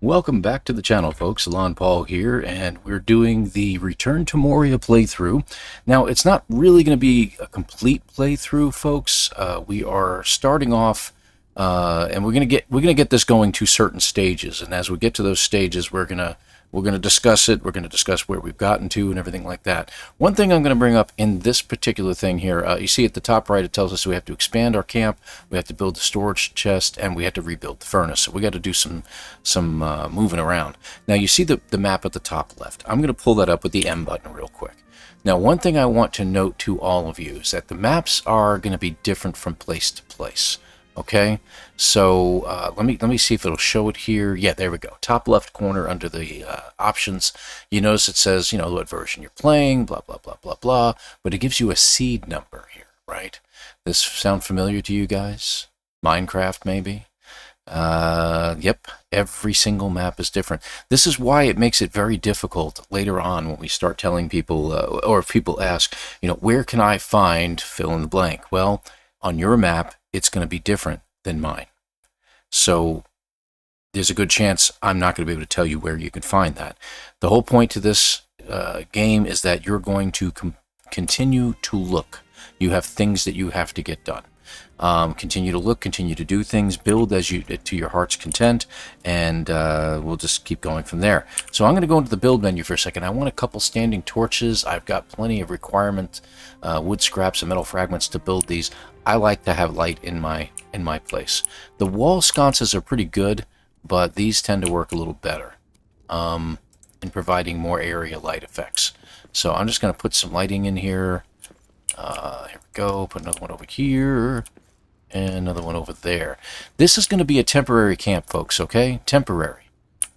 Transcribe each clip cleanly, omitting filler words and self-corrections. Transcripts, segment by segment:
Welcome back to the channel, folks. ElanPaul here, and we're doing the Return to Moria playthrough. Now, it's not really going to be a complete playthrough, folks. We are starting off, and we're gonna get this going to certain stages. And as we get to those stages, we're gonna discuss it. We're gonna discuss where we've gotten to and everything like that. One thing I'm gonna bring up in this particular thing here, you see at the top right, it tells us we have to expand our camp, we have to build the storage chest, and we have to rebuild the furnace. So we got to do some moving around. Now you see the map at the top left. I'm gonna pull that up with the M button real quick. Now, one thing I want to note to all of you is that the maps are going to be different from place to place. Okay, so let me see if it'll show it here. Yeah, there we go. Top left corner under the options, you notice it says, you know, what version you're playing, blah, blah, blah, blah, blah. But it gives you a seed number here, right? This sound familiar to you guys? Minecraft, maybe? Yep, every single map is different. This is why it makes it very difficult later on when we start telling people, or if people ask, you know, where can I find fill in the blank? Well, on your map, it's going to be different than mine. So there's a good chance I'm not going to be able to tell you where you can find that. The whole point to this game is that you're going to continue to look. You have things that you have to get done. Continue to look, continue to do things, build as you to your heart's content, and we'll just keep going from there. So I'm going to go into the build menu for a second. I want a couple standing torches. I've got plenty of requirement wood scraps and metal fragments to build these. I like to have light in my place. The wall sconces are pretty good, but these tend to work a little better in providing more area light effects. So I'm just going to put some lighting in here. Here we go. Put another one over here. And another one over there. This is going to be a temporary camp, folks, okay? Temporary.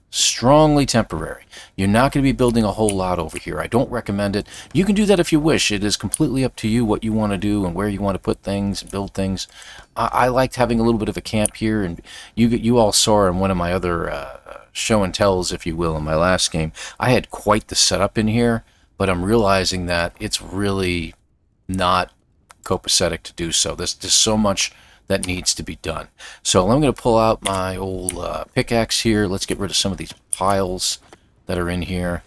Strongly temporary. You're not going to be building a whole lot over here. I don't recommend it. You can do that if you wish. It is completely up to you what you want to do and where you want to put things and build things. I liked having a little bit of a camp here, and you all saw in one of my other show and tells, if you will, in my last game. I had quite the setup in here, but I'm realizing that it's really not copacetic to do so. There's so much that needs to be done. So I'm going to pull out my old pickaxe here. Let's get rid of some of these piles that are in here.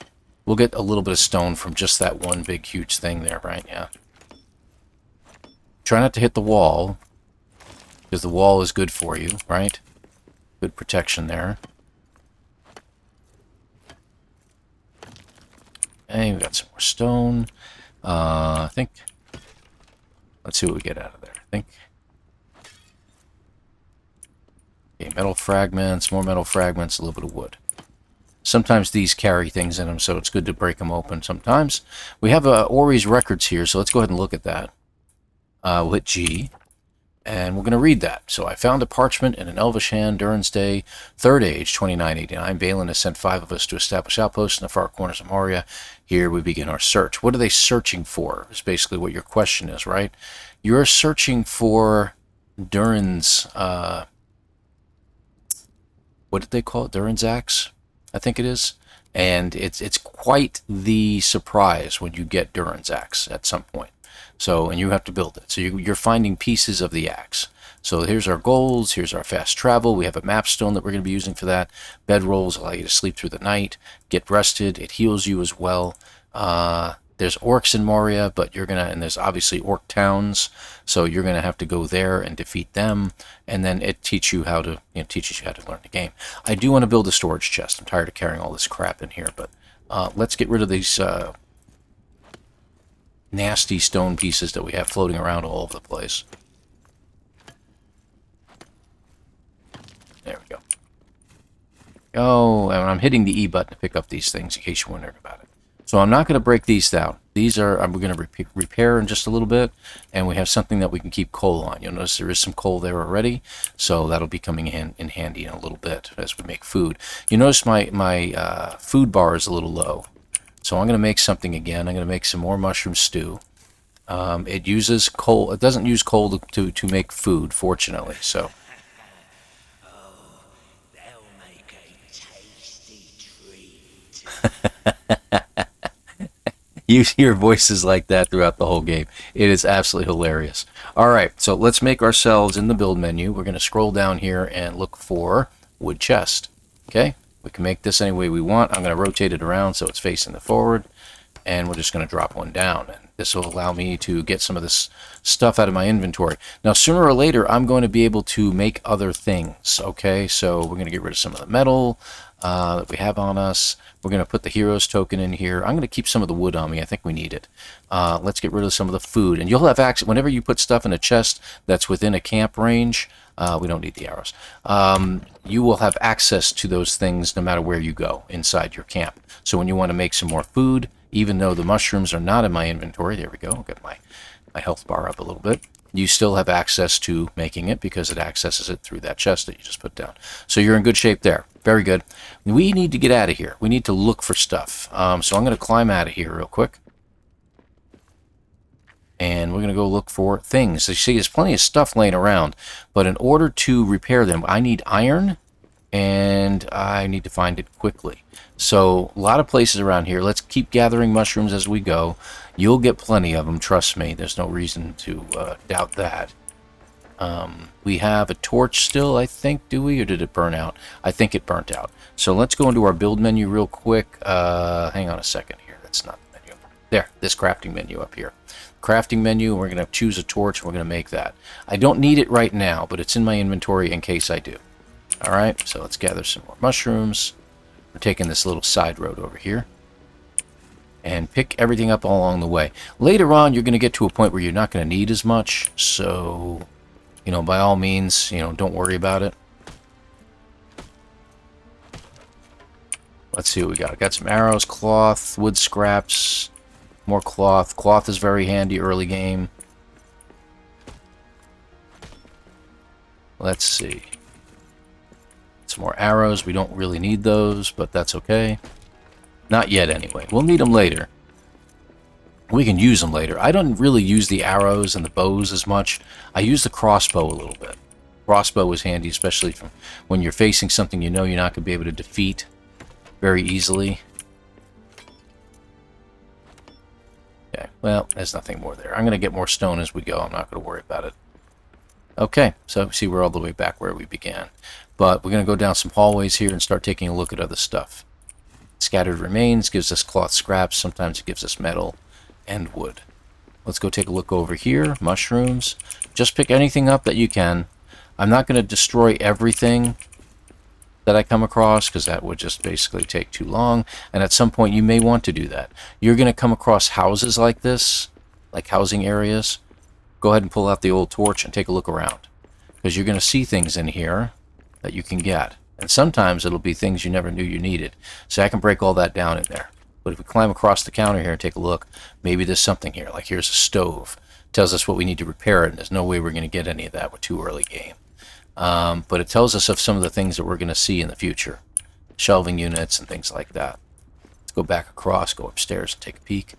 We'll get a little bit of stone from just that one big huge thing there, right? Yeah. Try not to hit the wall, because the wall is good for you, right? Good protection there. And we got some more stone. I think... Let's see what we get out of there. I think... Okay, metal fragments, more metal fragments, a little bit of wood. Sometimes these carry things in them, so it's good to break them open sometimes. We have Ori's records here, so let's go ahead and look at that. We'll hit G, and we're going to read that. So I found a parchment in an elvish hand, Durin's Day, 3rd Age, 2989. Balin has sent 5 of us to establish outposts in the far corners of Moria. Here we begin our search. What are they searching for? Is basically what your question is, right? You're searching for Durin's... what did they call it? Durin's axe, I think it is. And it's quite the surprise when you get Durin's axe at some point. So, and you have to build it. So you're finding pieces of the axe. So here's our goals. Here's our fast travel. We have a map stone that we're going to be using for that. Bedrolls allow you to sleep through the night, get rested. It heals you as well. There's orcs in Moria, but you're gonna, and there's obviously orc towns, so you're gonna have to go there and defeat them, and then it teaches you how to, teaches you how to learn the game. I do want to build a storage chest. I'm tired of carrying all this crap in here, but let's get rid of these nasty stone pieces that we have floating around all over the place. There we go. Oh, and I'm hitting the E button to pick up these things in case you're wondering about it. So I'm not going to break these down. These are, we're going to repair in just a little bit, and we have something that we can keep coal on. You'll notice there is some coal there already, so that'll be coming in handy in a little bit as we make food. You notice my food bar is a little low, so I'm going to make something again. I'm going to make some more mushroom stew. It uses coal. It doesn't use coal to make food, fortunately. So. Oh, they'll make a tasty treat. You hear voices like that throughout the whole game. It is absolutely hilarious. All right, so let's make ourselves in the build menu. We're going to scroll down here and look for wood chest. Okay, We can make this any way we want. I'm going to rotate it around so it's facing the forward, and we're just going to drop one down. And this will allow me to get some of this stuff out of my inventory. Now, sooner or later, I'm going to be able to make other things, okay? So we're going to get rid of some of the metal that we have on us. We're going to put the heroes token in here. I'm going to keep some of the wood on me. I think we need it. Let's get rid of some of the food. And you'll have access, whenever you put stuff in a chest that's within a camp range, we don't need the arrows, you will have access to those things no matter where you go inside your camp. So when you want to make some more food, even though the mushrooms are not in my inventory, there we go, I'll get my health bar up a little bit, you still have access to making it because it accesses it through that chest that you just put down. So you're in good shape there. Very good. We need to get out of here. We need to look for stuff. So I'm going to climb out of here real quick. And we're going to go look for things. You see, there's plenty of stuff laying around. But in order to repair them, I need iron. And I need to find it quickly. So a lot of places around here. Let's keep gathering mushrooms as we go. You'll get plenty of them, trust me. There's no reason to doubt that. We have a torch still, I think, do we? Or did it burn out? I think it burnt out. So let's go into our build menu real quick. Hang on a second here. That's not the menu. There, this crafting menu up here. Crafting menu, we're going to choose a torch. We're going to make that. I don't need it right now, but it's in my inventory in case I do. Alright, so let's gather some more mushrooms. We're taking this little side road over here. And pick everything up all along the way. Later on, you're going to get to a point where you're not going to need as much. So, you know, by all means, you know, don't worry about it. Let's see what we got. Got some arrows, cloth, wood scraps, more cloth. Cloth is very handy early game. Let's see. Some more arrows. We don't really need those, but that's okay. Not yet, anyway. We'll need them later. We can use them later. I don't really use the arrows and the bows as much. I use the crossbow a little bit. Crossbow is handy, especially from when you're facing something you know you're not going to be able to defeat very easily. Okay, well, there's nothing more there. I'm going to get more stone as we go. I'm not going to worry about it. Okay, so see, we're all the way back where we began. But we're going to go down some hallways here and start taking a look at other stuff. Scattered remains gives us cloth scraps. Sometimes it gives us metal and wood. Let's go take a look over here. Mushrooms. Just pick anything up that you can. I'm not going to destroy everything that I come across because that would just basically take too long. And at some point you may want to do that. You're going to come across houses like this, like housing areas. Go ahead and pull out the old torch and take a look around. Because you're going to see things in here that you can get. And sometimes it'll be things you never knew you needed. So I can break all that down in there. But if we climb across the counter here and take a look, maybe there's something here. Like here's a stove. Tells us what we need to repair it, and there's no way we're going to get any of that with too early game. But it tells us of some of the things that we're going to see in the future. Shelving units and things like that. Let's go back across, go upstairs and take a peek.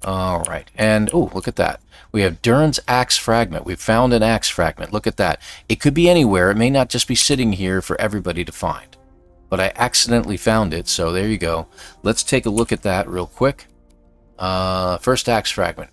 Alright, and oh, look at that. We have Durin's axe fragment. We've found an axe fragment. Look at that. It could be anywhere. It may not just be sitting here for everybody to find. But I accidentally found it, so there you go. Let's take a look at that real quick. First axe fragment.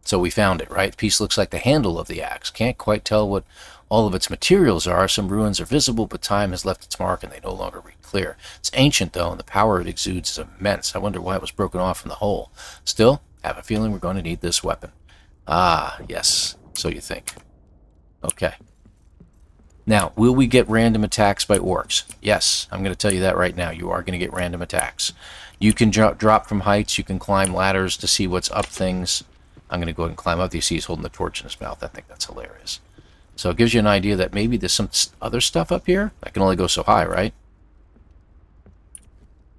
So we found it, right? The piece looks like the handle of the axe. Can't quite tell what all of its materials are. Some ruins are visible, but time has left its mark and they no longer read clear. It's ancient, though, and the power it exudes is immense. I wonder why it was broken off from the hole. Still, I have a feeling we're going to need this weapon. Ah, yes. So you think. Okay. Now, will we get random attacks by orcs? Yes, I'm going to tell you that right now. You are going to get random attacks. You can drop from heights. You can climb ladders to see what's up things. I'm going to go ahead and climb up. You see he's holding the torch in his mouth. I think that's hilarious. So it gives you an idea that maybe there's some other stuff up here. I can only go so high, right?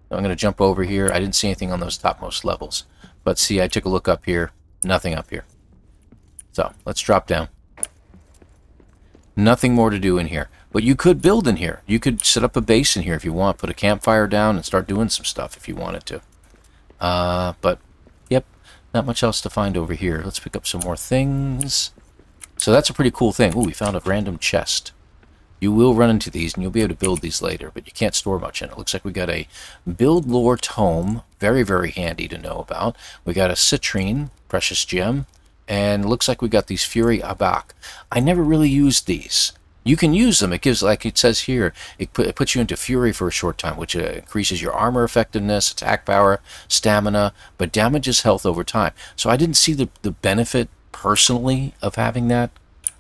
So I'm going to jump over here. I didn't see anything on those topmost levels. But see, I took a look up here. Nothing up here. So let's drop down. Nothing more to do in here. But you could build in here. You could set up a base in here if you want. Put a campfire down and start doing some stuff if you wanted to. But, yep, not much else to find over here. Let's pick up some more things. So that's a pretty cool thing. Ooh, we found a random chest. You will run into these, and you'll be able to build these later, but you can't store much in it. Looks like we got a build lore tome. Very, very handy to know about. We got a citrine, precious gem. And looks like we got these Fury Abak. I never really used these. You can use them. It gives, like it says here, it puts you into fury for a short time, which increases your armor effectiveness, attack power, stamina, but damages health over time. So I didn't see the benefit personally of having that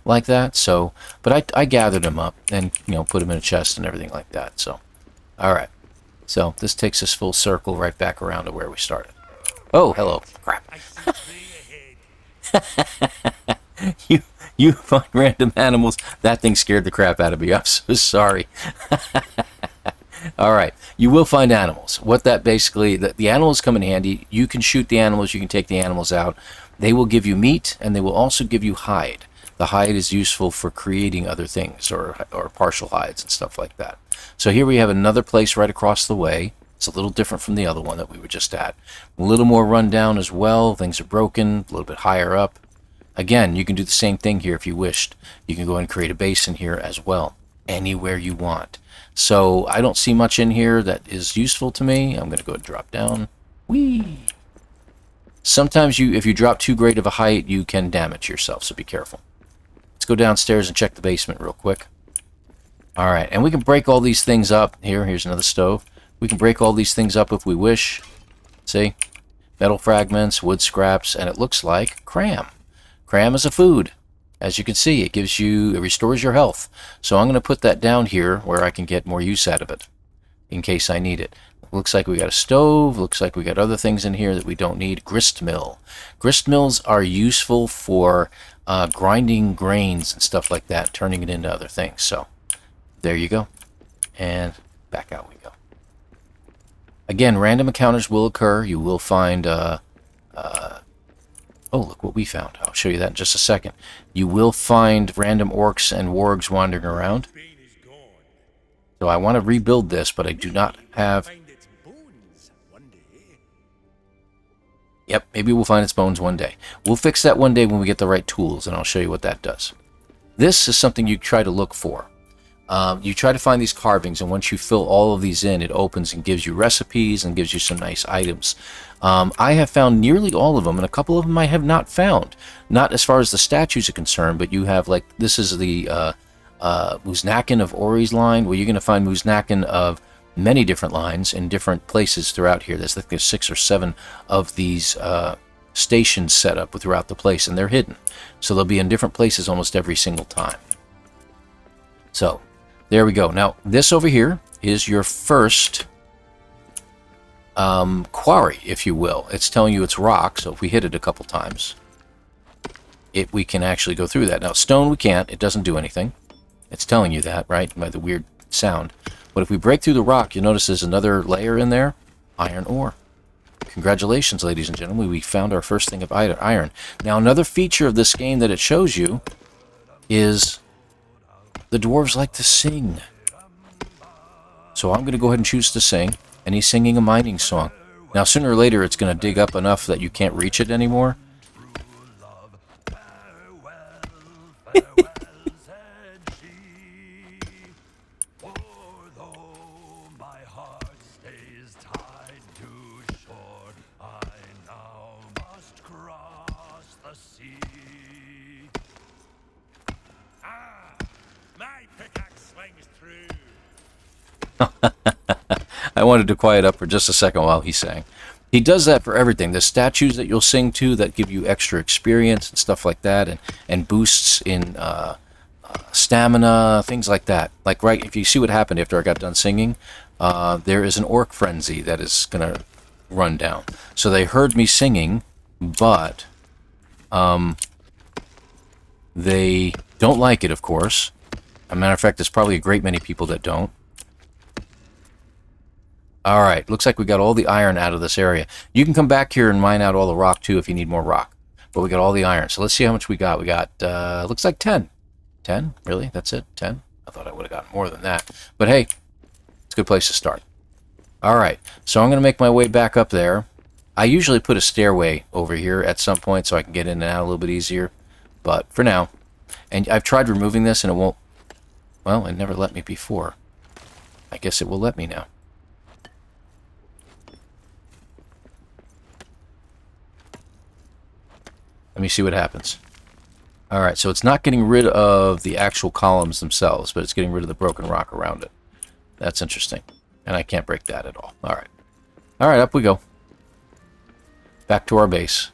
like that. So, but I gathered them up and, you know, put them in a chest and everything like that. So, all right. So this takes us full circle right back around to where we started. Oh, hello. Crap. I see three ahead. You you find random animals. That thing scared the crap out of me. I'm so sorry. All right. You will find animals. What that basically, the animals come in handy. You can shoot the animals. You can take the animals out. They will give you meat, and they will also give you hide. The hide is useful for creating other things, or partial hides and stuff like that. So here we have another place right across the way. It's a little different from the other one that we were just at. A little more rundown as well. Things are broken, a little bit higher up. Again, you can do the same thing here if you wished. You can go and create a base in here as well, anywhere you want. So I don't see much in here that is useful to me. I'm going to go and drop down. Whee! Sometimes if you drop too great of a height, you can damage yourself, so be careful. Let's go downstairs and check the basement real quick. All right, and we can break all these things up. Here's another stove. We can break all these things up if we wish. See? Metal fragments, wood scraps, and it looks like cram. Cram is a food. As you can see, it restores your health. So I'm going to put that down here where I can get more use out of it in case I need it. Looks like we got a stove. Looks like we got other things in here that we don't need. Grist mill. Grist mills are useful for grinding grains and stuff like that, turning it into other things. So there you go. And back out we go. Again, random encounters will occur. You will find... oh, look what we found. I'll show you that in just a second. You will find random orcs and wargs wandering around. So I want to rebuild this, but I do not have... Yep, maybe we'll find its bones one day. We'll fix that one day when we get the right tools, and I'll show you what that does. This is something you try to look for. You try to find these carvings, and once you fill all of these in, it opens and gives you recipes and gives you some nice items. I have found nearly all of them, and a couple of them I have not found. Not as far as the statues are concerned, but you have, like, this is the Muznakin of Ori's line, where you're going to find Muznakin of many different lines in different places throughout here. There's, I think there's 6 or 7 of these stations set up throughout the place, and they're hidden. So they'll be in different places almost every single time. So, there we go. Now, this over here is your first quarry, if you will. It's telling you it's rock, so if we hit it a couple times, we can actually go through that. Now, stone we can't. It doesn't do anything. It's telling you that, right, by the weird sound. But if we break through the rock, you'll notice there's another layer in there, iron ore. Congratulations, ladies and gentlemen. We found our first thing of iron. Now, another feature of this game that it shows you is the dwarves like to sing. So I'm going to go ahead and choose to sing, and he's singing a mining song. Now, sooner or later, it's going to dig up enough that you can't reach it anymore. I wanted to quiet up for just a second while he sang. He does that for everything. The statues that you'll sing to that give you extra experience and stuff like that, and boosts in stamina, things like that. Like, right, if you see what happened after I got done singing, there is an orc frenzy that is going to run down. So they heard me singing, but they don't like it, of course. As a matter of fact, there's probably a great many people that don't. Alright, looks like we got all the iron out of this area. You can come back here and mine out all the rock, too, if you need more rock. But we got all the iron. So let's see how much we got. We got, looks like 10. 10? Really? That's it? 10? I thought I would have gotten more than that. But hey, it's a good place to start. Alright, so I'm going to make my way back up there. I usually put a stairway over here at some point so I can get in and out a little bit easier. But for now, and I've tried removing this and it won't, well, it never let me before. I guess it will let me now. Let me see what happens. All right, so it's not getting rid of the actual columns themselves, but it's getting rid of the broken rock around it. That's interesting. And I can't break that at all. All right. All right, up we go. Back to our base.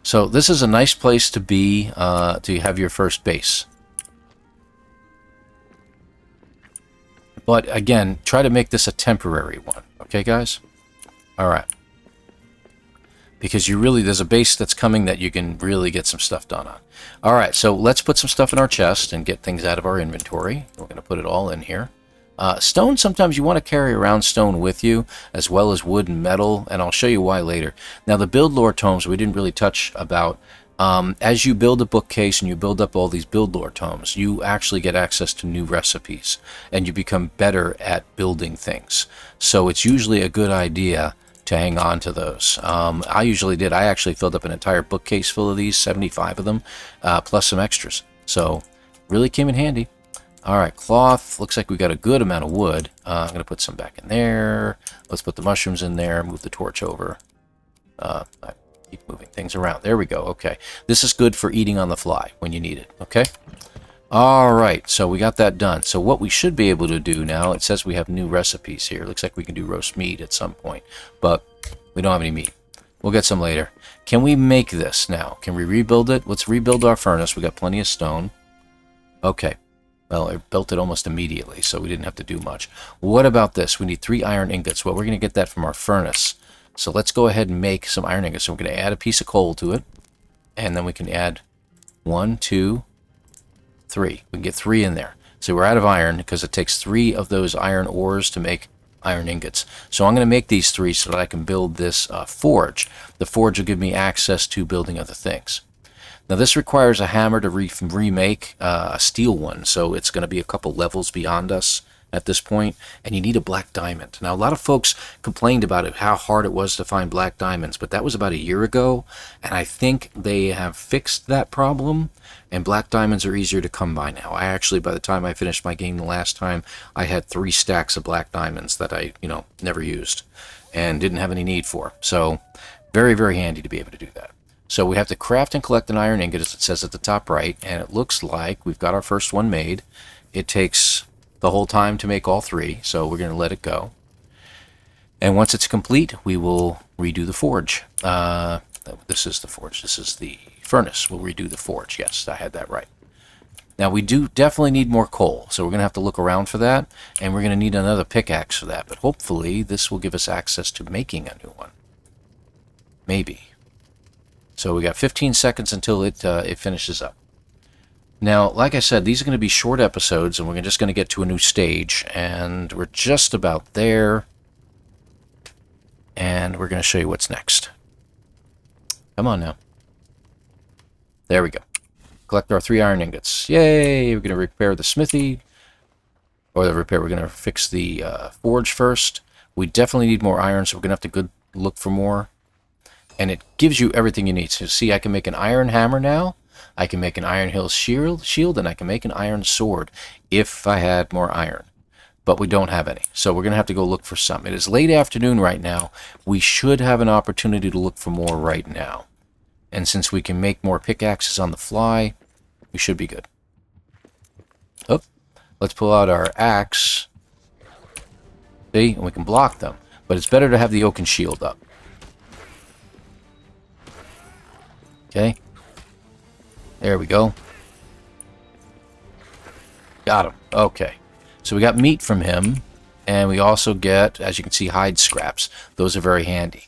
So this is a nice place to be, to have your first base. But again, try to make this a temporary one. Okay, guys? All right. Because there's a base that's coming that you can really get some stuff done on. All right, so let's put some stuff in our chest and get things out of our inventory. We're going to put it all in here. Stone, sometimes you want to carry around stone with you, as well as wood and metal, and I'll show you why later. Now, the build lore tomes we didn't really touch about. As you build a bookcase and you build up all these build lore tomes, you actually get access to new recipes, and you become better at building things. So it's usually a good idea to hang on to those. I usually did. I actually filled up an entire bookcase full of these, 75 of them, plus some extras. So really came in handy. All right, cloth. Looks like we got a good amount of wood. I'm going to put some back in there. Let's put the mushrooms in there. Move the torch over. I keep moving things around. There we go. Okay. This is good for eating on the fly when you need it. Okay. All right. So we got that done. So what we should be able to do now, it says we have new recipes here. Looks like we can do roast meat at some point, but we don't have any meat. We'll get some later. Can we make this now? Can we rebuild it? Let's rebuild our furnace. We got plenty of stone. Okay. Well, I built it almost immediately, so we didn't have to do much. What about this? We need 3 iron ingots. Well, we're going to get that from our furnace. So let's go ahead and make some iron ingots. So we're going to add a piece of coal to it, and then we can add 1, 2, 3. We can get 3 in there. So we're out of iron because it takes 3 of those iron ores to make iron ingots. So I'm going to make these 3 so that I can build this forge. The forge will give me access to building other things. Now this requires a hammer to remake a steel one, so it's going to be a couple levels beyond us at this point, and you need a black diamond. Now a lot of folks complained about it, how hard it was to find black diamonds, but that was about a year ago, and I think they have fixed that problem, and black diamonds are easier to come by now. I actually, by the time I finished my game the last time, I had 3 stacks of black diamonds that I, never used and didn't have any need for. So very, very handy to be able to do that. So we have to craft and collect an iron ingot, as it says at the top right, and it looks like we've got our first one made. It takes the whole time to make all 3, so we're going to let it go. And once it's complete, we will redo the forge. This is the forge. This is the furnace. We'll redo the forge. Yes, I had that right. Now, we do definitely need more coal, so we're going to have to look around for that, and we're going to need another pickaxe for that. But hopefully, this will give us access to making a new one. Maybe. So we got 15 seconds until it finishes up. Now, like I said, these are going to be short episodes, and we're just going to get to a new stage, and we're just about there, and we're going to show you what's next. Come on now. There we go. Collect our 3 iron ingots. Yay! We're going to repair the smithy, we're going to fix the forge first. We definitely need more iron, so we're going to have to look for more. And it gives you everything you need. So see, I can make an iron hammer now. I can make an iron hill shield, and I can make an iron sword if I had more iron. But we don't have any. So we're going to have to go look for some. It is late afternoon right now. We should have an opportunity to look for more right now. And since we can make more pickaxes on the fly, we should be good. Oh, let's pull out our axe. See, and we can block them. But it's better to have the oaken shield up. Okay. There we go. Got him. Okay. So we got meat from him, and we also get, as you can see, hide scraps. Those are very handy.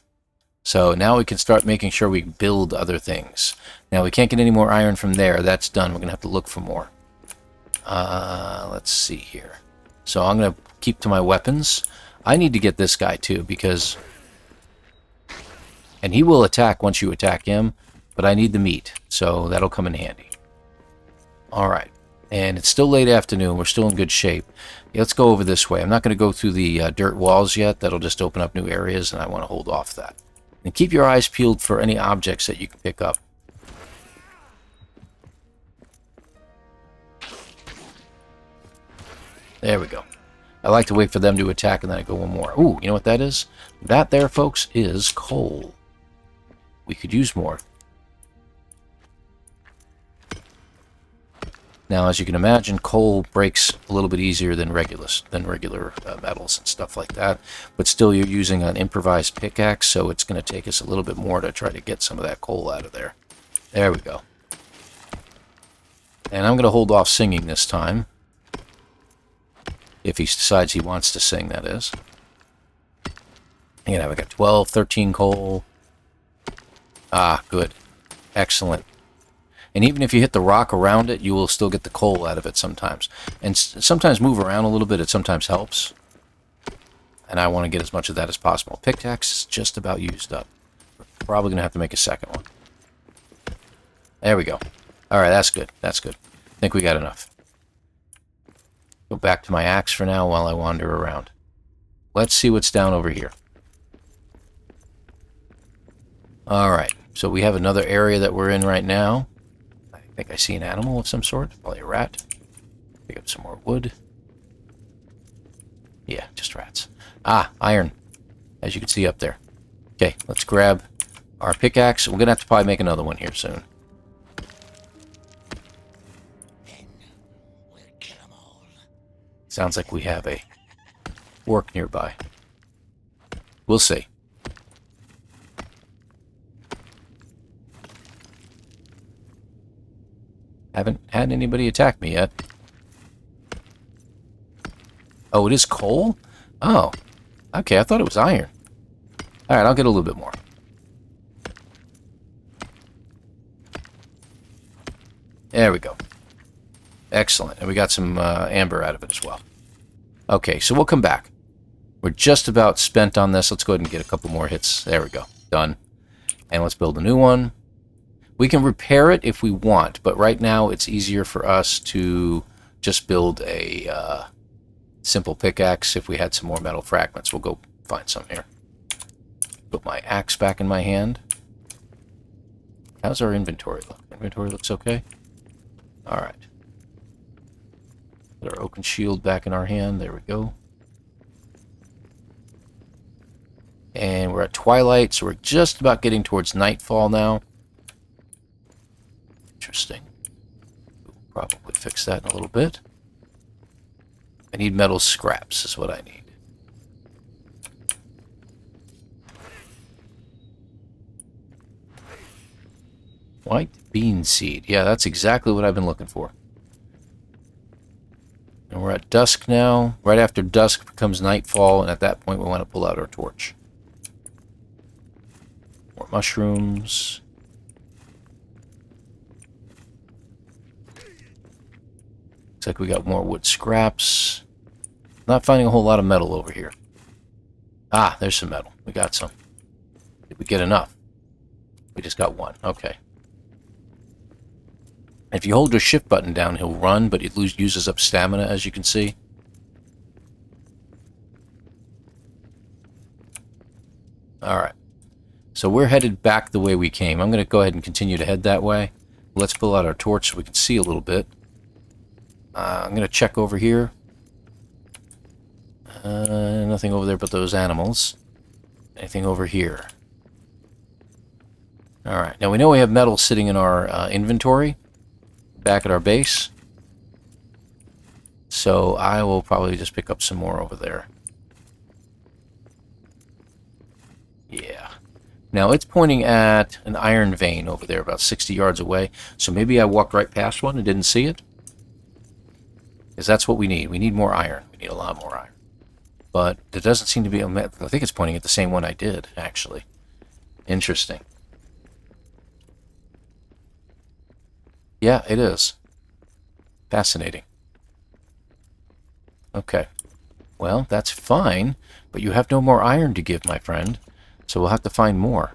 So now we can start making sure we build other things. Now we can't get any more iron from there. That's done. We're going to have to look for more. Let's see here. So I'm going to keep to my weapons. I need to get this guy too, because... And he will attack once you attack him. But I need the meat, so that'll come in handy. Alright, and it's still late afternoon. We're still in good shape. Yeah, let's go over this way. I'm not going to go through the dirt walls yet. That'll just open up new areas, and I want to hold off that. And keep your eyes peeled for any objects that you can pick up. There we go. I like to wait for them to attack, and then I go one more. Ooh, you know what that is? That there, folks, is coal. We could use more. Now, as you can imagine, coal breaks a little bit easier than regular metals and stuff like that. But still, you're using an improvised pickaxe, so it's going to take us a little bit more to try to get some of that coal out of there. There we go. And I'm going to hold off singing this time. If he decides he wants to sing, that is. And we got 12, 13 coal. Ah, good. Excellent. And even if you hit the rock around it, you will still get the coal out of it sometimes. And sometimes move around a little bit. It sometimes helps. And I want to get as much of that as possible. Pickaxe is just about used up. We're probably going to have to make a second one. There we go. All right, that's good. That's good. I think we got enough. Go back to my axe for now while I wander around. Let's see what's down over here. All right, so we have another area that we're in right now. I think I see an animal of some sort, probably a rat. Pick up some more wood. Yeah, just rats. Ah, iron, as you can see up there. Okay, let's grab our pickaxe. We're going to have to probably make another one here soon. Sounds like we have a work nearby. We'll see. Haven't had anybody attack me yet. Oh, it is coal? Oh. Okay, I thought it was iron. Alright, I'll get a little bit more. There we go. Excellent. And we got some amber out of it as well. Okay, so we'll come back. We're just about spent on this. Let's go ahead and get a couple more hits. There we go. Done. And let's build a new one. We can repair it if we want, but right now it's easier for us to just build a simple pickaxe. If we had some more metal fragments, we'll go find some here. Put my axe back in my hand. How's our inventory look? Inventory looks okay? Alright. Put our oaken shield back in our hand. There we go. And we're at twilight, so we're just about getting towards nightfall now. Interesting. We'll probably fix that in a little bit. I need metal scraps is what I need. White bean seed. Yeah, that's exactly what I've been looking for. And we're at dusk now. Right after dusk becomes nightfall, and at that point we want to pull out our torch. More mushrooms. Looks like we got more wood scraps. Not finding a whole lot of metal over here. Ah, there's some metal. We got some. Did we get enough? We just got one. Okay. If you hold your shift button down, he'll run, but it uses up stamina, as you can see. Alright. So we're headed back the way we came. I'm going to go ahead and continue to head that way. Let's pull out our torch so we can see a little bit. I'm going to check over here. Nothing over there but those animals. Anything over here? Alright, now we know we have metal sitting in our inventory. Back at our base. So I will probably just pick up some more over there. Yeah. Now it's pointing at an iron vein over there about 60 yards away. So maybe I walked right past one and didn't see it. Because that's what we need. We need more iron. We need a lot more iron. But there doesn't seem to be I think it's pointing at the same one I did, actually. Interesting. Yeah, it is. Fascinating. Okay. Well, that's fine, but you have no more iron to give, my friend. So we'll have to find more.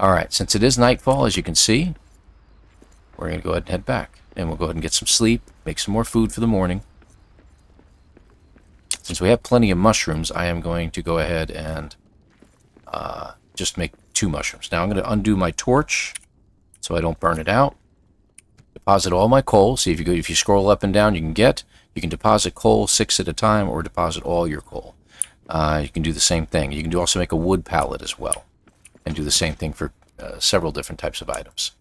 Alright, since it is nightfall, as you can see, we're going to go ahead and head back. And we'll go ahead and get some sleep, make some more food for the morning. Since we have plenty of mushrooms, I am going to go ahead and just make 2 mushrooms. Now I'm going to undo my torch so I don't burn it out. Deposit all my coal. See, if you scroll up and down, you can deposit coal 6 at a time, or deposit all your coal. You can do the same thing. You can also make a wood pallet as well, and do the same thing for several different types of items.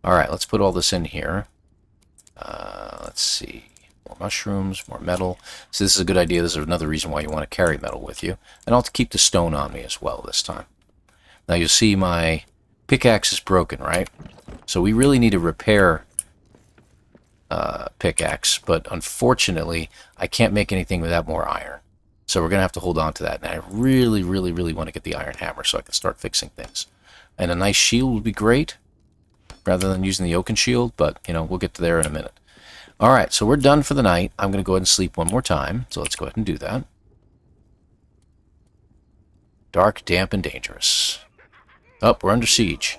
All right, let's put all this in here. Let's see. More mushrooms, more metal. So this is a good idea. This is another reason why you want to carry metal with you. And I'll keep the stone on me as well this time. Now you'll see my pickaxe is broken, right? So we really need to repair pickaxe, but unfortunately I can't make anything without more iron. So we're going to have to hold on to that. And I really, really, really want to get the iron hammer so I can start fixing things. And a nice shield would be great, rather than using the oaken shield, but, you know, we'll get to there in a minute. Alright, so we're done for the night. I'm going to go ahead and sleep one more time, so let's go ahead and do that. Dark, damp, and dangerous. Oh, we're under siege.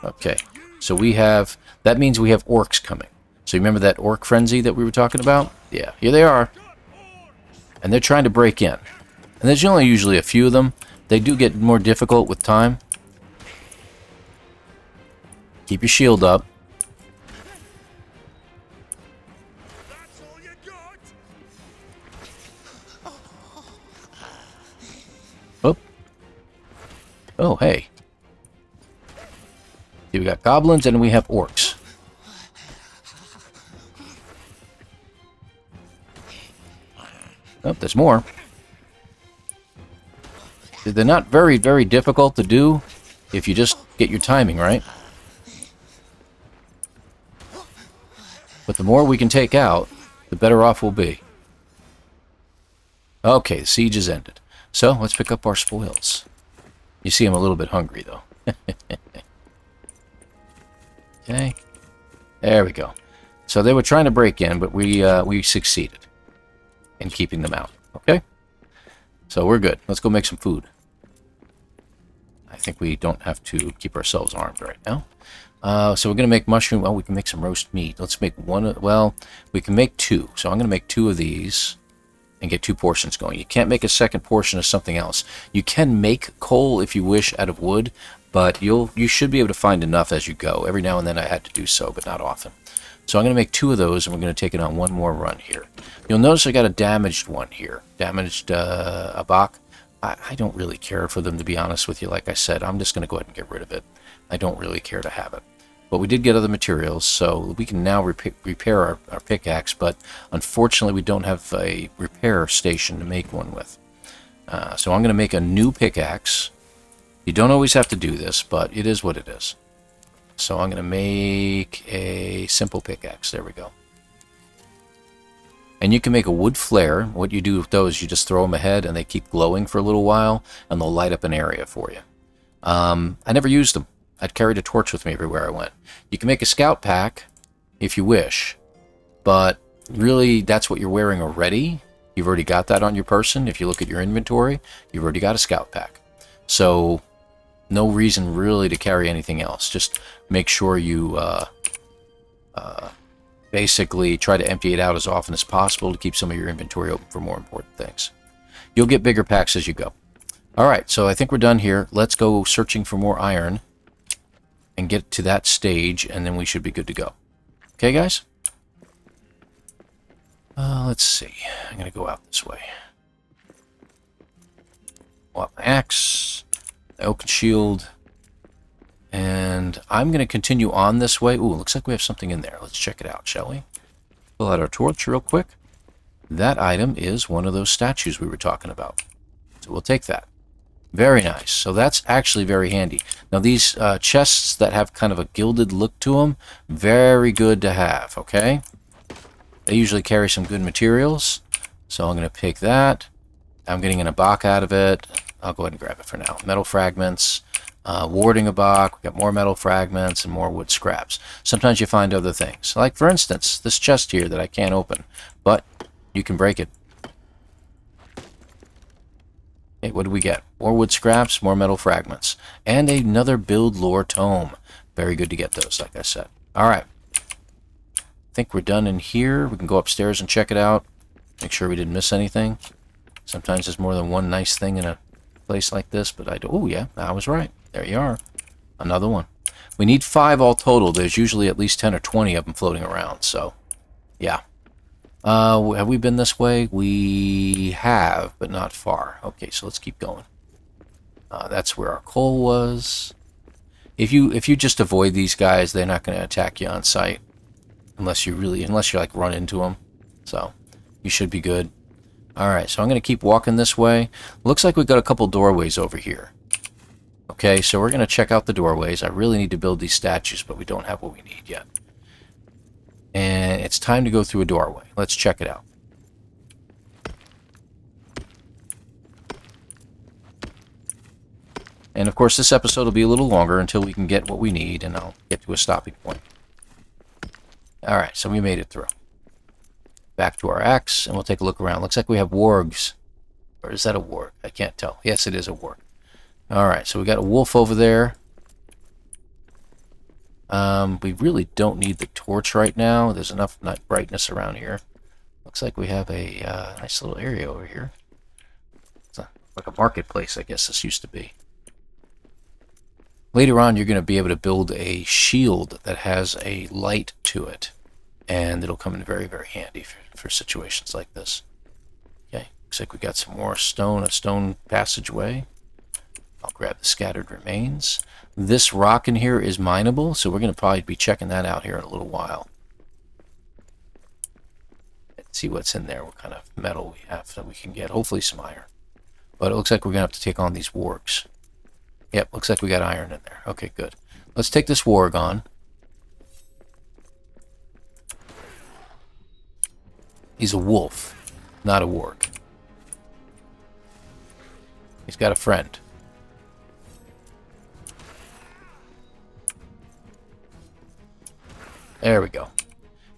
Okay, so we have... That means we have orcs coming. So you remember that orc frenzy that we were talking about? Yeah, here they are. And they're trying to break in. And there's only usually a few of them. They do get more difficult with time. Keep your shield up. Oh. Oh, hey. See, we got goblins and we have orcs. Oh, there's more. They're not very, very difficult to do if you just get your timing right. But the more we can take out, the better off we'll be. Okay, the siege is ended. So, let's pick up our spoils. You see I'm a little bit hungry, though. Okay. There we go. So they were trying to break in, but we succeeded in keeping them out. Okay? So we're good. Let's go make some food. I think we don't have to keep ourselves armed right now. So we're going to make mushroom. Well, we can make some roast meat. Let's make one. Well, we can make two. So I'm going to make two of these and get two portions going. You can't make a second portion of something else. You can make coal if you wish out of wood, but you should be able to find enough as you go. Every now and then I had to do so, but not often. So I'm going to make two of those, and we're going to take it on one more run here. You'll notice I got a damaged one here. Damaged a bach. I don't really care for them, to be honest with you. Like I said, I'm just going to go ahead and get rid of it. I don't really care to have it. But we did get other materials, so we can now repair our pickaxe, but unfortunately we don't have a repair station to make one with. So I'm going to make a new pickaxe. You don't always have to do this, but it is what it is. So I'm going to make a simple pickaxe. There we go. And you can make a wood flare. What you do with those, you just throw them ahead and they keep glowing for a little while, and they'll light up an area for you. I never used them. I'd carried a torch with me everywhere I went. You can make a scout pack if you wish, but really that's what you're wearing already. You've already got that on your person. If you look at your inventory, you've already got a scout pack. So no reason really to carry anything else. Just make sure you basically try to empty it out as often as possible to keep some of your inventory open for more important things. You'll get bigger packs as you go. Alright, so I think we're done here. Let's go searching for more iron and get to that stage, and then we should be good to go. Okay, guys? Let's see. I'm going to go out this way. Pull out my axe, the oaken shield, and I'm going to continue on this way. Ooh, looks like we have something in there. Let's check it out, shall we? Pull out our torch real quick. That item is one of those statues we were talking about. So we'll take that. Very nice. So that's actually very handy. Now these chests that have kind of a gilded look to them, very good to have, okay? They usually carry some good materials. So I'm going to pick that. I'm getting an abak out of it. I'll go ahead and grab it for now. Metal fragments, warding abak. We've got more metal fragments and more wood scraps. Sometimes you find other things. Like, for instance, this chest here that I can't open. But you can break it. Okay, what do we get? More wood scraps, more metal fragments. And another build lore tome. Very good to get those, like I said. Alright. I think we're done in here. We can go upstairs and check it out. Make sure we didn't miss anything. Sometimes there's more than one nice thing in a place like this, but I do. Oh, yeah, I was right. There you are. Another one. We need 5 all total. There's usually at least 10 or 20 of them floating around, so yeah. Have we been this way? We have, but not far. Okay, so let's keep going. That's where our coal was. If you just avoid these guys, they're not going to attack you on sight. unless you like run into them. So you should be good. All right, so I'm going to keep walking this way. Looks like we've got a couple doorways over here. Okay, so we're going to check out the doorways. I really need to build these statues, but we don't have what we need yet. And it's time to go through a doorway. Let's check it out. And of course, this episode will be a little longer until we can get what we need, and I'll get to a stopping point. All right, so we made it through. Back to our axe, and we'll take a look around. Looks like we have wargs. Or is that a warg? I can't tell. Yes, it is a warg. All right, so we got a wolf over there. We really don't need the torch right now. There's enough brightness around here. Looks like we have a nice little area over here. It's like a marketplace, I guess this used to be. Later on, you're going to be able to build a shield that has a light to it. And it'll come in very, very handy for situations like this. Okay, looks like we got some more stone, a stone passageway. I'll grab the scattered remains. This rock in here is mineable, so we're going to probably be checking that out here in a little while. Let's see what's in there, what kind of metal we have that we can get. Hopefully some iron. But it looks like we're going to have to take on these wargs. Yep, looks like we got iron in there. Okay, good. Let's take this warg on. He's a wolf, not a warg. He's got a friend. There we go.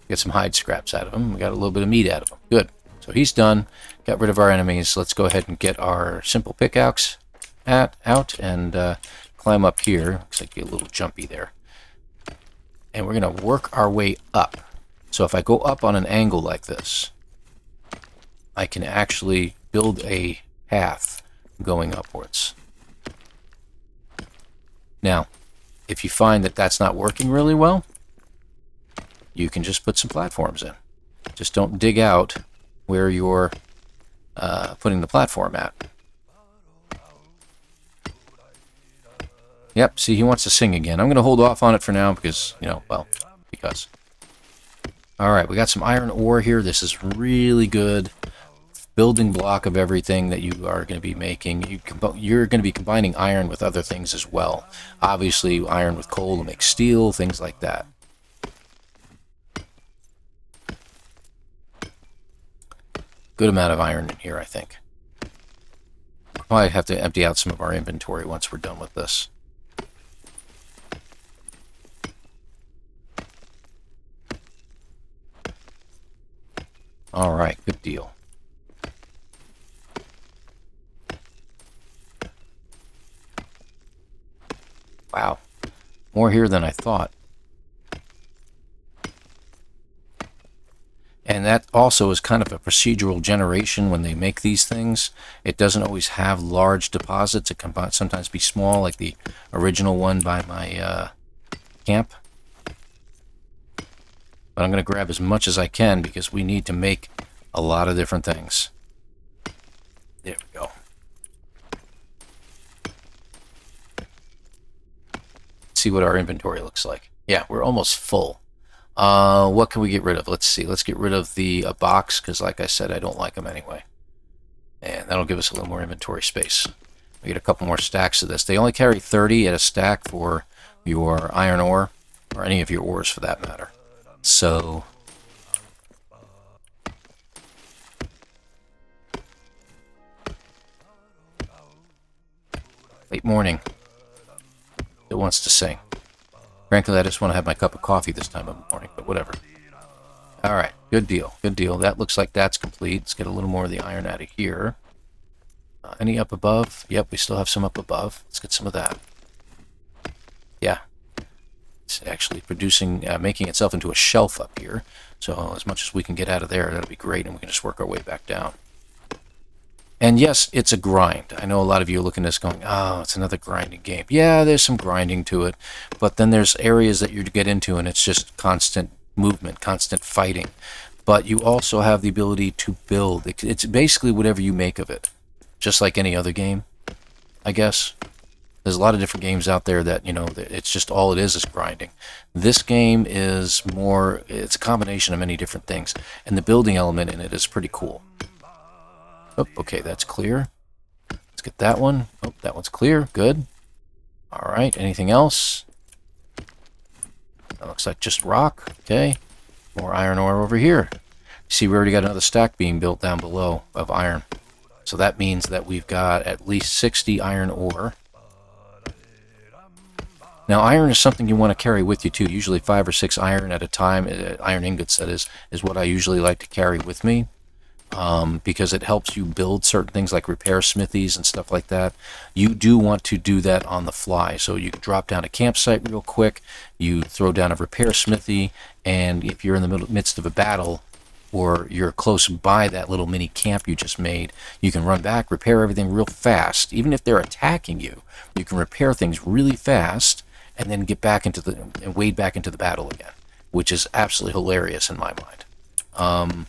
Get some hide scraps out of him. We got a little bit of meat out of him. Good. So he's done. Got rid of our enemies. Let's go ahead and get our simple pickaxe out and climb up here. Looks like you're a little jumpy there. And we're going to work our way up. So if I go up on an angle like this, I can actually build a path going upwards. Now, if you find that that's not working really well, you can just put some platforms in. Just don't dig out where you're putting the platform at. Yep, see, he wants to sing again. I'm going to hold off on it for now because, because. All right, we got some iron ore here. This is really good building block of everything that you are going to be making. You're going to be combining iron with other things as well. Obviously, iron with coal to make steel, things like that. Good amount of iron in here, I think. Probably have to empty out some of our inventory once we're done with this. All right, good deal. Wow, more here than I thought. And that also is kind of a procedural generation when they make these things. It doesn't always have large deposits. It can sometimes be small, like the original one by my camp. But I'm going to grab as much as I can because we need to make a lot of different things. There we go. Let's see what our inventory looks like. Yeah, we're almost full. What can we get rid of? Let's see. Let's get rid of the box because, like I said, I don't like them anyway. And that'll give us a little more inventory space. We get a couple more stacks of this. They only carry 30 at a stack for your iron ore, or any of your ores for that matter. So late morning. It wants to sing. Frankly, I just want to have my cup of coffee this time of the morning, but whatever. All right, good deal, good deal. That looks like that's complete. Let's get a little more of the iron out of here. Any up above? Yep, we still have some up above. Let's get some of that. Yeah. It's actually producing, making itself into a shelf up here. So as much as we can get out of there, that'll be great, and we can just work our way back down. And yes, it's a grind. I know a lot of you are looking at this going, oh, it's another grinding game. Yeah, there's some grinding to it, but then there's areas that you get into, and it's just constant movement, constant fighting. But you also have the ability to build. It's basically whatever you make of it, just like any other game, I guess. There's a lot of different games out there that, it's just all it is grinding. This game is more, it's a combination of many different things, and the building element in it is pretty cool. Oh, okay, that's clear. Let's get that one. Oh, that one's clear. Good. All right, anything else? That looks like just rock. Okay. More iron ore over here. See, we already got another stack being built down below of iron. So that means that we've got at least 60 iron ore. Now, iron is something you want to carry with you, too. Usually 5 or 6 iron at a time, iron ingots, that is what I usually like to carry with me. Because it helps you build certain things like repair smithies and stuff like that. You do want to do that on the fly. So you can drop down a campsite real quick, you throw down a repair smithy, and if you're in the midst of a battle, or you're close by that little mini camp you just made, you can run back, repair everything real fast. Even if they're attacking you, you can repair things really fast, and then get back into and wade back into the battle again, which is absolutely hilarious in my mind.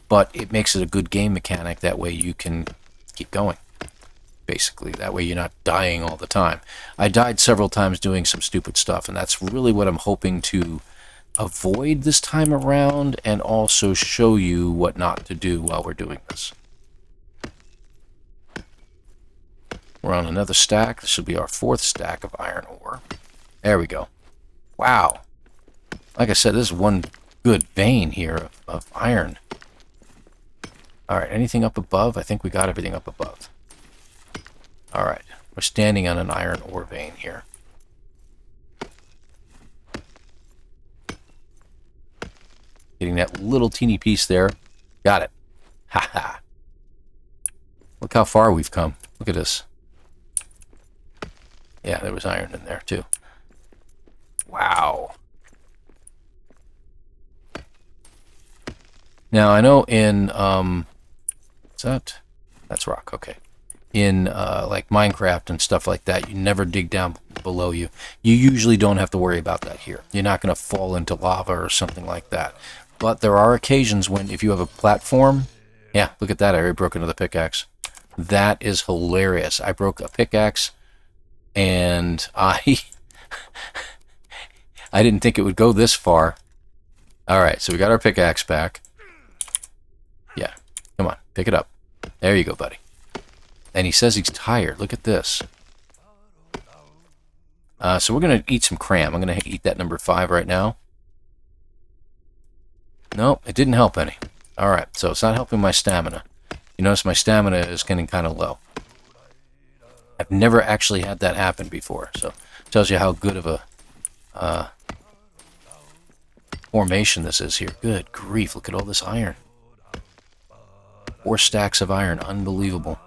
But it makes it a good game mechanic. That way you can keep going, basically. That way you're not dying all the time. I died several times doing some stupid stuff, and that's really what I'm hoping to avoid this time around, and also show you what not to do while we're doing this. We're on another stack. This should be our 4th stack of iron ore. There we go. Wow. Like I said, this is one good vein here of iron. Alright, anything up above? I think we got everything up above. Alright, we're standing on an iron ore vein here. Getting that little teeny piece there. Got it. Haha. Look how far we've come. Look at this. Yeah, there was iron in there too. Wow. Now, I know in, that's rock, okay. In, like Minecraft and stuff like that, you never dig down below you. You usually don't have to worry about that here. You're not going to fall into lava or something like that. But there are occasions when, if you have a platform, yeah, look at that, I already broke another pickaxe. That is hilarious. I broke a pickaxe, and I didn't think it would go this far. Alright, so we got our pickaxe back. Yeah, come on, pick it up. There you go, buddy. And he says he's tired. Look at this. So we're going to eat some cram. I'm going to eat that number 5 right now. Nope, it didn't help any. Alright, so it's not helping my stamina. You notice my stamina is getting kind of low. I've never actually had that happen before, so it tells you how good of a formation this is here. Good grief, look at all this iron. 4 stacks of iron, unbelievable.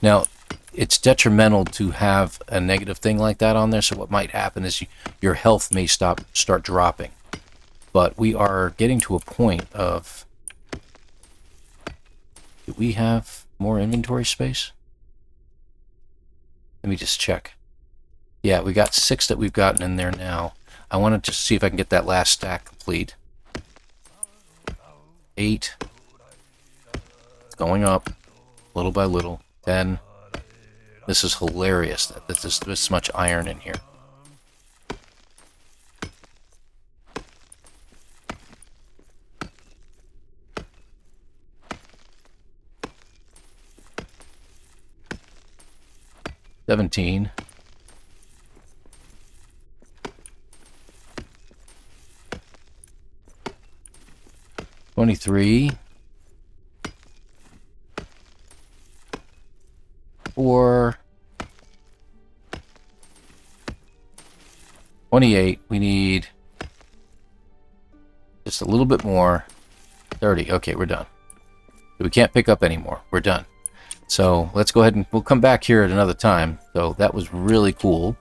Now, it's detrimental to have a negative thing like that on there, so what might happen is your health may start dropping. But we are getting to a point of... Do we have more inventory space? Let me just check. Yeah, we got 6 that we've gotten in there now. I want to just see if I can get that last stack complete. 8. It's going up, little by little. 10. This is hilarious that there's this much iron in here. $17. 23. 4. 28. We need just a little bit more. 30. Okay, we're done. We can't pick up anymore. We're done. So let's go ahead and we'll come back here at another time. So that was really cool.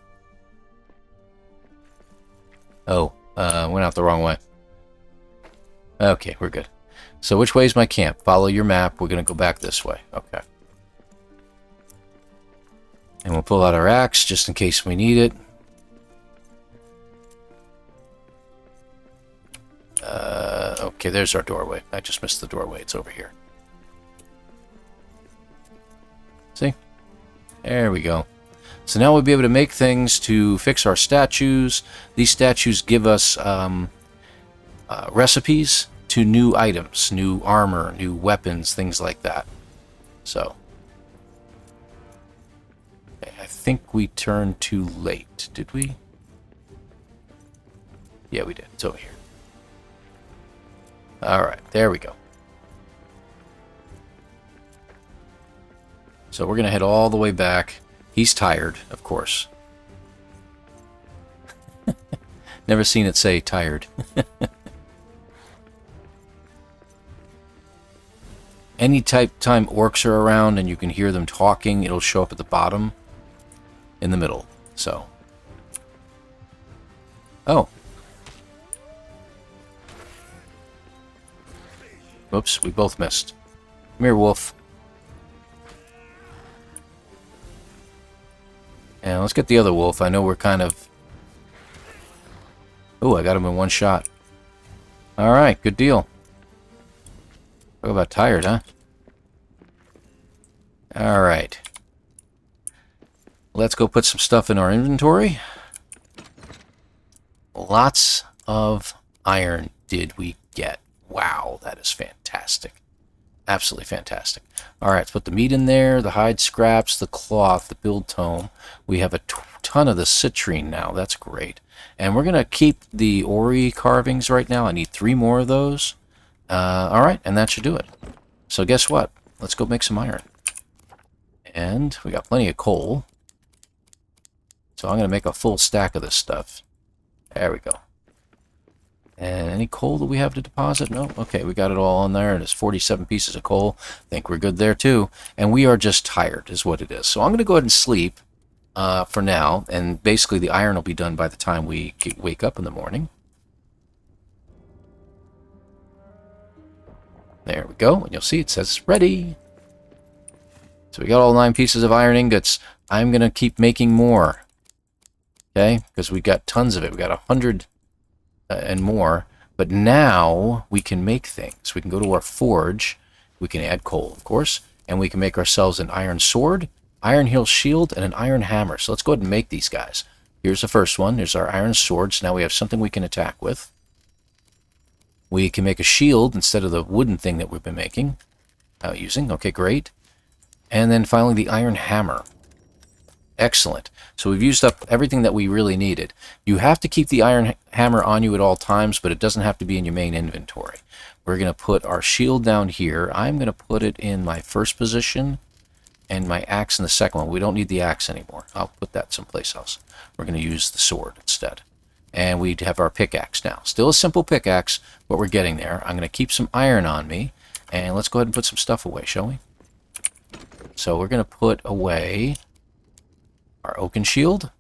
Oh, went out the wrong way. Okay, we're good. So which way is my camp? Follow your map. We're going to go back this way. Okay. And we'll pull out our axe just in case we need it. Okay, there's our doorway. I just missed the doorway. It's over here. There we go. So now we'll be able to make things to fix our statues. These statues give us recipes to new items, new armor, new weapons, things like that. So, okay, I think we turned too late. Did we? Yeah, we did. It's over here. Alright, there we go. So we're going to head all the way back. He's tired, of course. Never seen it say tired. Any time orcs are around and you can hear them talking, it'll show up at the bottom in the middle. So. Oh. Whoops, we both missed. Come here, wolf. And let's get the other wolf. I know we're kind of... Oh, I got him in one shot. Alright, good deal. Talk about tired, huh? Alright. Let's go put some stuff in our inventory. Lots of iron did we get. Wow, that is fantastic. Absolutely fantastic. Alright, let's put the meat in there, the hide scraps, the cloth, the build tome. We have a ton of the citrine now. That's great. And we're going to keep the ori carvings right now. I need 3 more of those. Alright, and that should do it. So guess what? Let's go make some iron. And we got plenty of coal. So I'm going to make a full stack of this stuff. There we go. And any coal that we have to deposit? No? Okay, we got it all on there. There's 47 pieces of coal. I think we're good there too. And we are just tired is what it is. So I'm going to go ahead and sleep for now. And basically the iron will be done by the time we wake up in the morning. There we go. And you'll see it says ready. So we got all 9 pieces of iron ingots. I'm going to keep making more. Okay? Because we got tons of it. We got 100 and more. But now we can make things. We can go to our forge. We can add coal, of course. And we can make ourselves an iron sword, iron hill shield, and an iron hammer. So let's go ahead and make these guys. Here's the first one. There's our iron sword. So now we have something we can attack with. We can make a shield instead of the wooden thing that we've been making. Using. Okay, great. And then finally the iron hammer. Excellent. So we've used up everything that we really needed. You have to keep the iron hammer on you at all times, but it doesn't have to be in your main inventory. We're going to put our shield down here. I'm going to put it in my first position and my axe in the second one. We don't need the axe anymore. I'll put that someplace else. We're going to use the sword instead. And we have our pickaxe now. Still a simple pickaxe, but we're getting there. I'm going to keep some iron on me. And let's go ahead and put some stuff away, shall we? So we're going to put away our oaken shield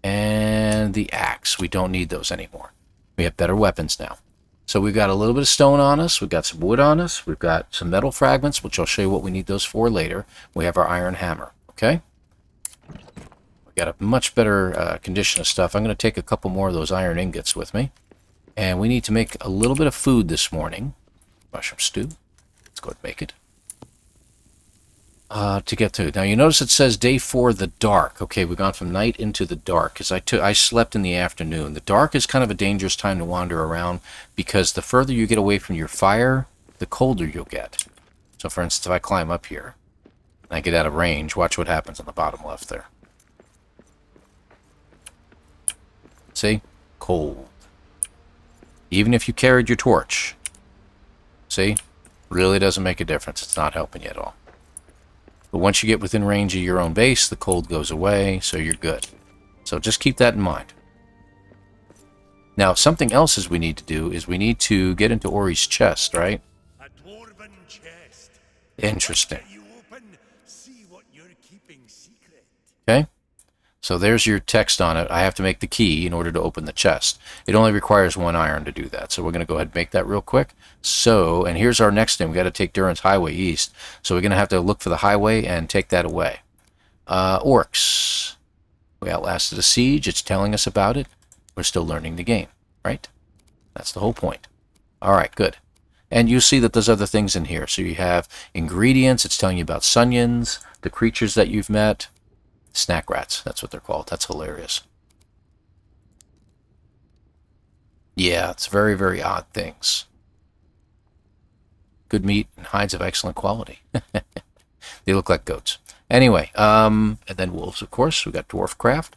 and the axe. We don't need those anymore. We have better weapons now. So we've got a little bit of stone on us. We've got some wood on us. We've got some metal fragments, which I'll show you what we need those for later. We have our iron hammer. Okay? We've got a much better condition of stuff. I'm going to take a couple more of those iron ingots with me. And we need to make a little bit of food this morning. Mushroom stew. Let's go ahead and make it. To get to. Now you notice it says day 4, the dark. Okay, we've gone from night into the dark because I slept in the afternoon. The dark is kind of a dangerous time to wander around because the further you get away from your fire, the colder you'll get. So for instance, if I climb up here and I get out of range, watch what happens on the bottom left there. See? Cold. Even if you carried your torch. See? Really doesn't make a difference. It's not helping you at all. But once you get within range of your own base, the cold goes away, so you're good. So just keep that in mind. Now, something else is we need to do is we need to get into Ori's chest, right? A dwarven chest. Interesting. Get you open, see what you're keeping secret. Okay? So there's your text on it. I have to make the key in order to open the chest. It only requires 1 iron to do that. So we're going to go ahead and make that real quick. So, and here's our next thing. We've got to take Durin's Highway east. So we're going to have to look for the highway and take that away. Orcs. We outlasted a siege. It's telling us about it. We're still learning the game, right? That's the whole point. All right, good. And you see that there's other things in here. So you have ingredients. It's telling you about Sunyans, the creatures that you've met. Snack rats, that's what they're called. That's hilarious. Yeah, it's very, very odd things. Good meat and hides of excellent quality. They look like goats. Anyway, and then wolves, of course. We got dwarf craft.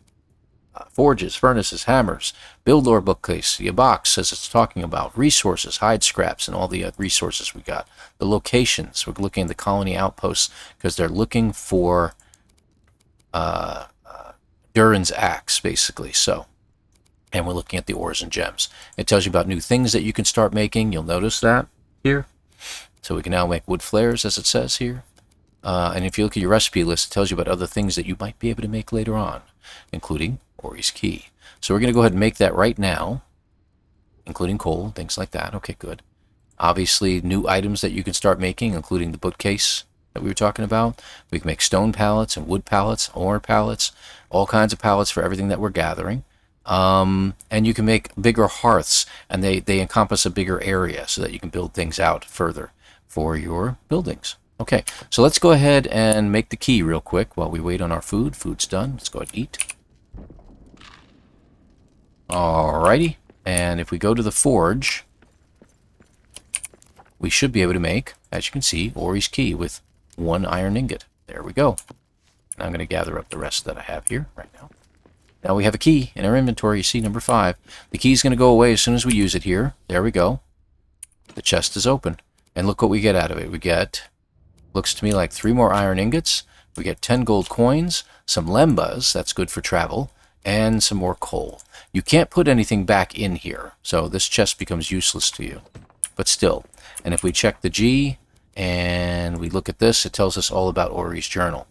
Forges, furnaces, hammers, build lore bookcase, the box as it's talking about, resources, hide scraps, and all the resources we got. The locations, we're looking at the colony outposts because they're looking for Durin's axe, basically. So, and we're looking at the ores and gems. It tells you about new things that you can start making. You'll notice that here. So we can now make wood flares, as it says here. And if you look at your recipe list, it tells you about other things that you might be able to make later on, including Ori's Key. So we're going to go ahead and make that right now, including coal, things like that. Okay, good. Obviously, new items that you can start making, including the bookcase that we were talking about. We can make stone pallets and wood pallets, ore pallets, all kinds of pallets for everything that we're gathering. And you can make bigger hearths, and they encompass a bigger area so that you can build things out further for your buildings. Okay, so let's go ahead and make the key real quick while we wait on our food. Food's done. Let's go ahead and eat. Alrighty, and if we go to the forge, we should be able to make, as you can see, Ori's Key with 1 iron ingot. There we go. And I'm going to gather up the rest that I have here right now. Now we have a key in our inventory. You see number 5. The key is going to go away as soon as we use it here. There we go. The chest is open. And look what we get out of it. We get, looks to me like 3 more iron ingots. We get 10 gold coins, some lembas, that's good for travel, and some more coal. You can't put anything back in here, so this chest becomes useless to you. But still, and if we check the G and we look at this, it tells us all about Ori's journal.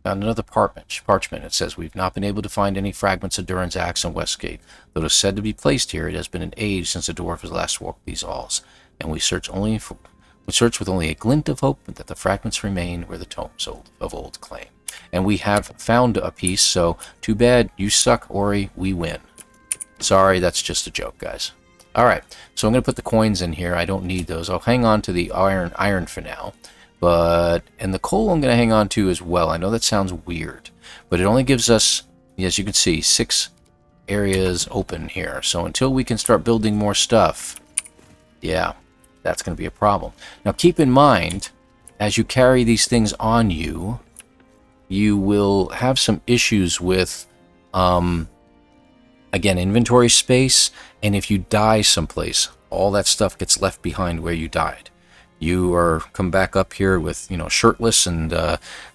Found another parchment. It says, we've not been able to find any fragments of Durin's axe in Westgate. Though it is said to be placed here, it has been an age since the dwarf has last walked these halls, and we search with only a glint of hope that the fragments remain where the tomes of old claim. And we have found a piece, so too bad. You suck, Ori. We win. Sorry, that's just a joke, guys. Alright, so I'm going to put the coins in here. I don't need those. I'll hang on to the iron for now. And the coal I'm going to hang on to as well. I know that sounds weird, but it only gives us, as you can see, 6 areas open here. So until we can start building more stuff, yeah, that's going to be a problem. Now keep in mind, as you carry these things on you, you will have some issues with, again, inventory space, and if you die someplace, all that stuff gets left behind where you died. You are come back up here with, shirtless and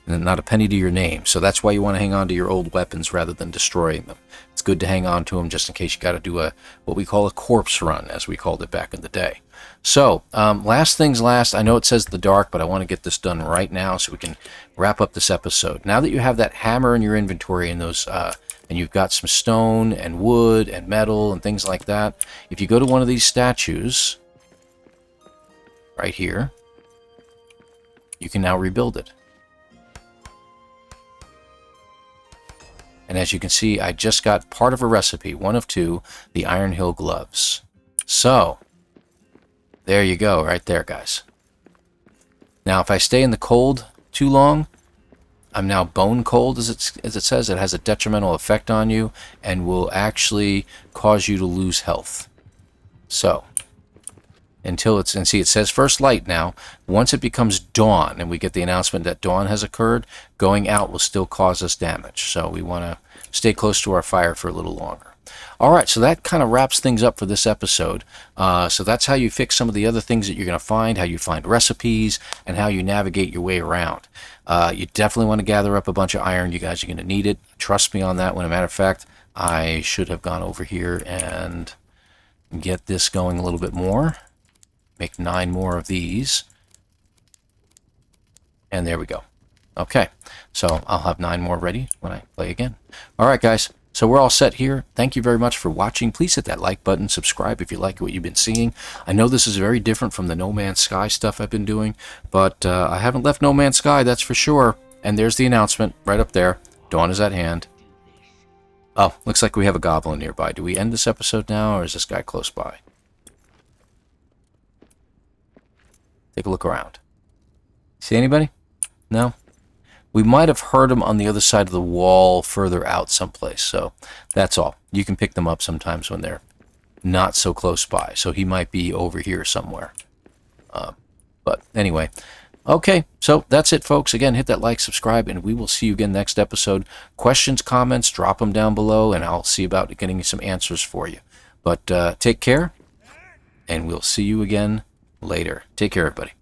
not a penny to your name. So that's why you want to hang on to your old weapons rather than destroying them. It's good to hang on to them just in case you got to do what we call a corpse run, as we called it back in the day. So last things last, I know it says the dark, but I want to get this done right now so we can wrap up this episode. Now that you have that hammer in your inventory and those, and you've got some stone and wood and metal and things like that, if you go to one of these statues right here, you can now rebuild it. And as you can see, I just got part of a recipe, 1 of 2, the Iron Hill gloves. So, there you go, right there, guys. Now, if I stay in the cold too long, I'm now bone cold, as it says. It has a detrimental effect on you and will actually cause you to lose health. So, until it's, and see, it says first light now. Once it becomes dawn and we get the announcement that dawn has occurred, going out will still cause us damage. So we want to stay close to our fire for a little longer. All right, so that kind of wraps things up for this episode. So that's how you fix some of the other things that you're going to find, how you find recipes, and how you navigate your way around. You definitely want to gather up a bunch of iron. You guys are going to need it. Trust me on that one. As a matter of fact, I should have gone over here and get this going a little bit more. Make 9 more of these. And there we go. Okay, so I'll have 9 more ready when I play again. All right, guys. So we're all set here. Thank you very much for watching. Please hit that like button. Subscribe if you like what you've been seeing. I know this is very different from the No Man's Sky stuff I've been doing, but I haven't left No Man's Sky, that's for sure. And there's the announcement right up there. Dawn is at hand. Oh, looks like we have a goblin nearby. Do we end this episode now, or is this guy close by? Take a look around. See anybody? No? We might have heard him on the other side of the wall further out someplace. So that's all. You can pick them up sometimes when they're not so close by. So he might be over here somewhere. But anyway, okay, so that's it, folks. Again, hit that like, subscribe, and we will see you again next episode. Questions, comments, drop them down below, and I'll see about getting some answers for you. But take care, and we'll see you again later. Take care, everybody.